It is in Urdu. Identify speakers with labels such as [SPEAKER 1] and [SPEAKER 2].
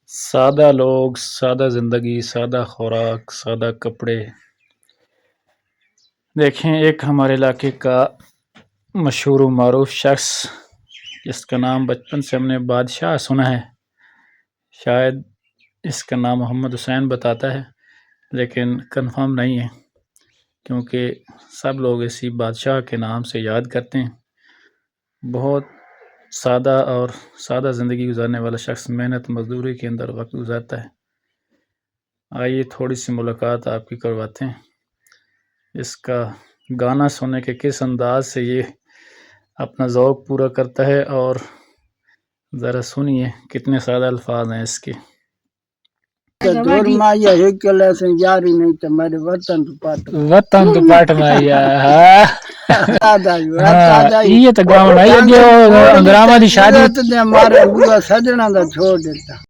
[SPEAKER 1] سادہ لوگ، سادہ زندگی، سادہ خوراک، سادہ کپڑے. دیکھیں ایک ہمارے علاقے کا مشہور و معروف شخص جس کا نام بچپن سے ہم نے بادشاہ سنا ہے، شاید اس کا نام محمد حسین بتاتا ہے لیکن کنفرم نہیں ہے، کیونکہ سب لوگ اسی بادشاہ کے نام سے یاد کرتے ہیں. بہت سادہ اور سادہ زندگی گزارنے والا شخص محنت مزدوری کے اندر وقت گزارتا ہے. آئیے تھوڑی سی ملاقات آپ کی کرواتے ہیں، اس کا گانا سننے کے کس انداز سے یہ اپنا ذوق پورا کرتا ہے، اور ذرا سنیے کتنے سادہ الفاظ ہیں اس کے.
[SPEAKER 2] دور مایا ایک کلا سے یاری نہیں تو میرے وطن تو پاٹ
[SPEAKER 1] وطن تو پاٹ مایا یہ تو گاؤں ہے جو انگراما دی شادی
[SPEAKER 2] ہمارے بوا سجنا دا چھوڑ دیتا.